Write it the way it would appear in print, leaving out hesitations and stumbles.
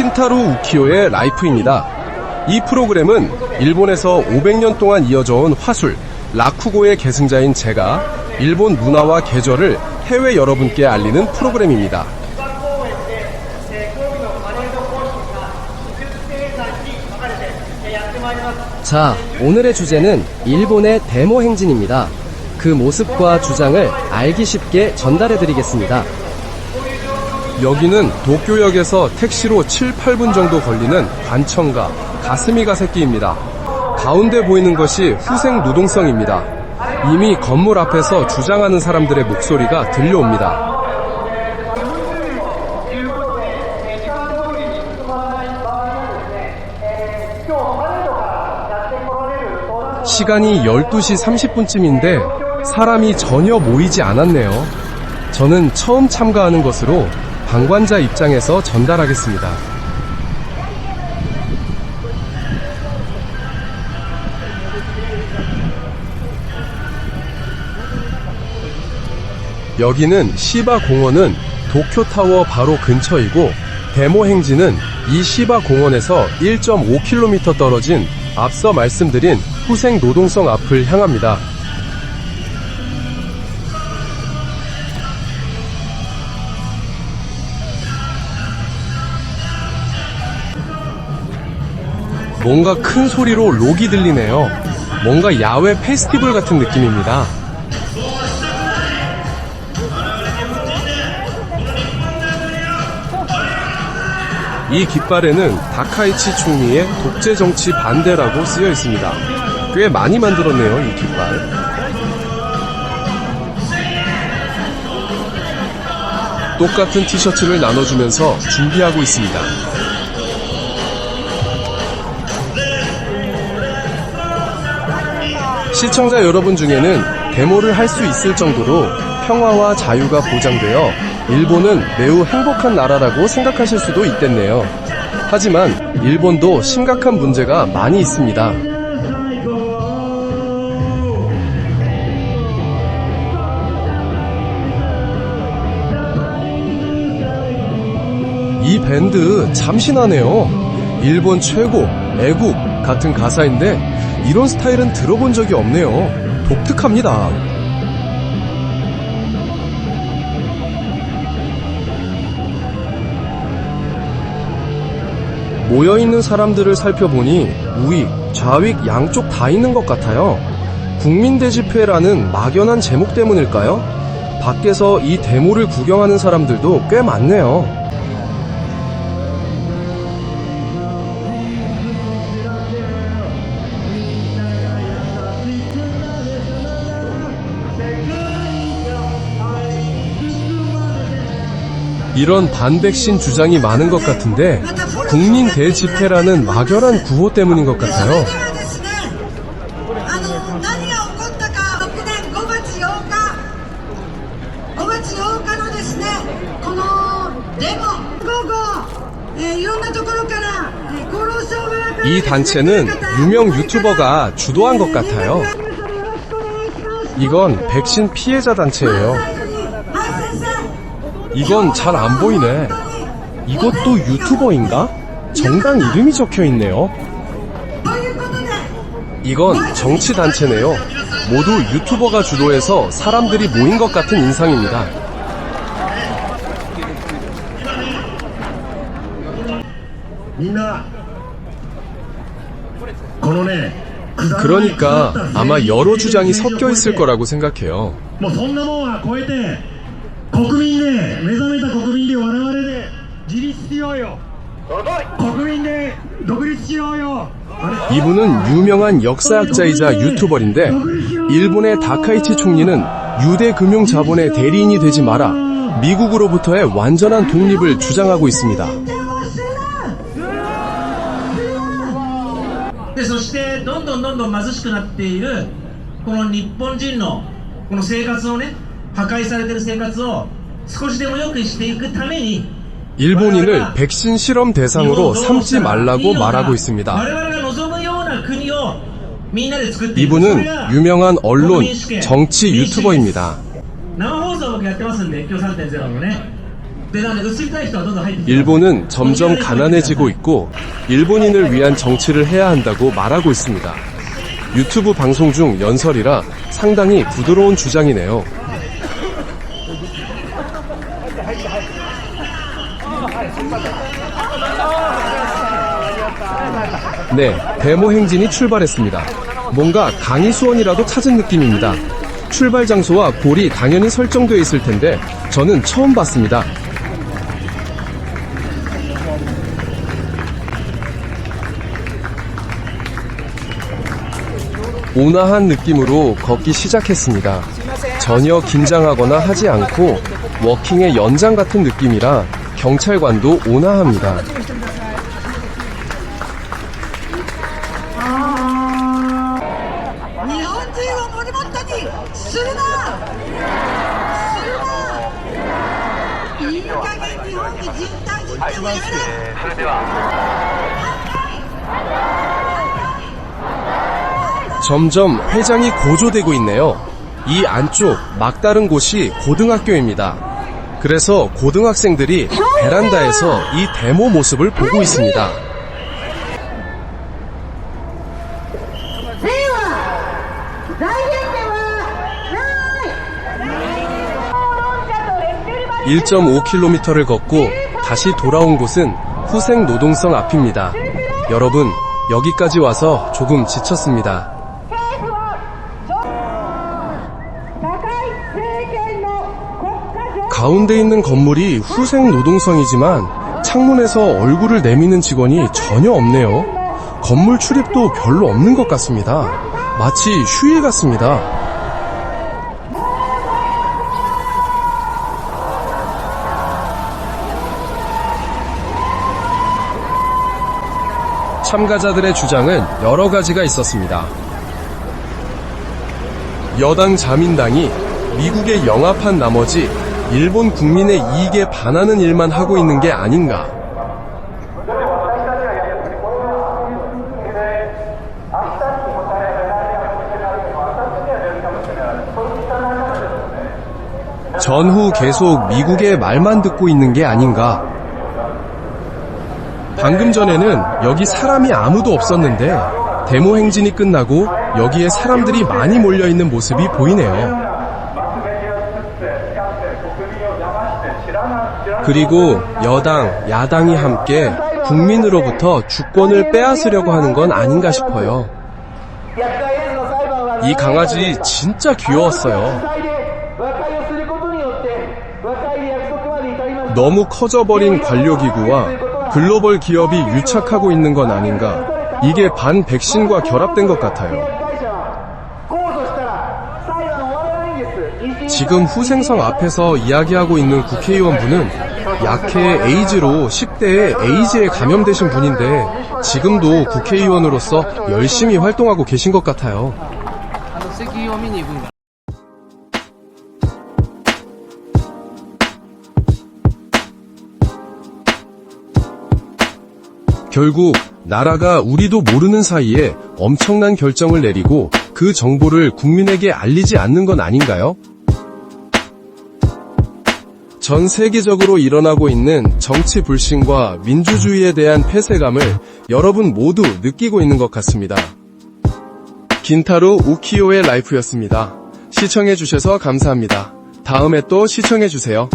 켄타로 우키요의 라이프입니다. 이 프로그램은 일본에서 500년 동안 이어져온 화술, 라쿠고의 계승자인 제가 일본 문화와 계절을 해외 여러분께 알리는 프로그램입니다. 자, 오늘의 주제는 일본의 데모 행진입니다. 그 모습과 주장을 알기 쉽게 전달해드리겠습니다. 여기는 도쿄역에서 택시로 7, 8분 정도 걸리는 관청가 가스미가세키입니다. 가운데 보이는 것이 후생 노동성입니다. 이미 건물 앞에서 주장하는 사람들의 목소리가 들려옵니다. 시간이 12시 30분쯤인데 사람이 전혀 모이지 않았네요. 저는 처음 참가하는 것으로 방관자 입장에서 전달하겠습니다. 여기는 시바 공원은 도쿄타워 바로 근처이고 데모 행진은 이 시바 공원에서 1.5km 떨어진 앞서 말씀드린 후생 노동성 앞을 향합니다. 뭔가 큰 소리로 록이 들리네요. 뭔가 야외 페스티벌 같은 느낌입니다. 이 깃발에는 다카이치 총리의 독재 정치 반대라고 쓰여 있습니다. 꽤 많이 만들었네요, 이 깃발. 똑같은 티셔츠를 나눠주면서 준비하고 있습니다. 시청자 여러분 중에는 데모를 할 수 있을 정도로 평화와 자유가 보장되어 일본은 매우 행복한 나라라고 생각하실 수도 있겠네요. 하지만 일본도 심각한 문제가 많이 있습니다. 이 밴드 참신하네요. 일본 최고, 애국 같은 가사인데 이런 스타일은 들어본 적이 없네요. 독특합니다. 모여있는 사람들을 살펴보니 우익, 좌익 양쪽 다 있는 것 같아요. 국민대집회라는 막연한 제목 때문일까요? 밖에서 이 데모를 구경하는 사람들도 꽤 많네요. 이런 반백신 주장이 많은 것 같은데 국민 대집회라는 막연한 구호 때문인 것 같아요. 이 단체는 유명 유튜버가 주도한 것 같아요. 이건 백신 피해자 단체예요. 이건 잘 안 보이네. 이것도 유튜버인가? 정당 이름이 적혀있네요. 이건 정치단체네요. 모두 유튜버가 주도해서 사람들이 모인 것 같은 인상입니다. 그러니까 아마 여러 주장이 섞여 있을 거라고 생각해요. 이분은 유명한 역사학자이자 유튜버인데 일본의 다카이치 총리는 유대 금융 자본의 대리인이 되지 마라, 미국으로부터의 완전한 독립을 주장하고 있습니다. そしてどんどん貧しくなっているこの日本人のこの生活をね、破壊されている生活を少しでも良くしていくために 일본인을 백신 실험 대상으로 삼지 말라고 말하고 있습니다. 이분은 유명한 언론, 정치 유튜버입니다. でなんで移りたい人はどんどん入ってきて 일본은 점점 가난해지고 있고 일본인을 위한 정치를 해야 한다고 말하고 있습니다. 유튜브 방송 중 연설이라 상당히 부드러운 주장이네요. 네, 데모 행진이 출발했습니다. 뭔가 강의 수원이라도 찾은 느낌입니다. 출발 장소와 골이 당연히 설정되어 있을 텐데 저는 처음 봤습니다. 온화한 느낌으로 걷기 시작했습니다. 전혀 긴장하거나 하지 않고 워킹의 연장 같은 느낌이라 경찰관도 온화합니다. 日本人をモルモットにするな、するないい加減日本に人体実験をやめろ。 점점 회장이 고조되고 있네요. 이 안쪽 막다른 곳이 고등학교입니다. 그래서 고등학생들이 베란다에서 이 데모 모습을 보고 있습니다. 네. 1.5km를 걷고 다시 돌아온 곳은 후생 노동성 앞입니다. 여러분, 여기까지 와서 조금 지쳤습니다. 가운데 있는 건물이 후생 노동성이지만 창문에서 얼굴을 내미는 직원이 전혀 없네요. 건물 출입도 별로 없는 것 같습니다. 마치 휴일 같습니다. 참가자들의 주장은 여러 가지가 있었습니다. 여당 자민당이 미국에 영합한 나머지 일본 국민의 이익에 반하는 일만 하고 있는 게 아닌가. 전후 계속 미국의 말만 듣고 있는 게 아닌가. 방금 전에는 여기 사람이 아무도 없었는데 데모 행진이 끝나고 여기에 사람들이 많이 몰려있는 모습이 보이네요. 그리고 여당, 야당이 함께 국민으로부터 주권을 빼앗으려고 하는 건 아닌가 싶어요. 이 강아지 진짜 귀여웠어요. 너무 커져버린 관료기구와 글로벌 기업이 유착하고 있는 건 아닌가. 이게 반백신과 결합된 것 같아요. 지금 후생성 앞에서 이야기하고 있는 국회의원분은 약해 에이즈로 10대에 에이즈에 감염되신 분인데 지금도 국회의원으로서 열심히 활동하고 계신 것 같아요. 결국 나라가 우리도 모르는 사이에 엄청난 결정을 내리고 그 정보를 국민에게 알리지 않는 건 아닌가요? 전 세계적으로 일어나고 있는 정치 불신과 민주주의에 대한 폐쇄감을 여러분 모두 느끼고 있는 것 같습니다. 긴타로 우키요의 라이프였습니다. 시청해주셔서 감사합니다. 다음에 또 시청해주세요.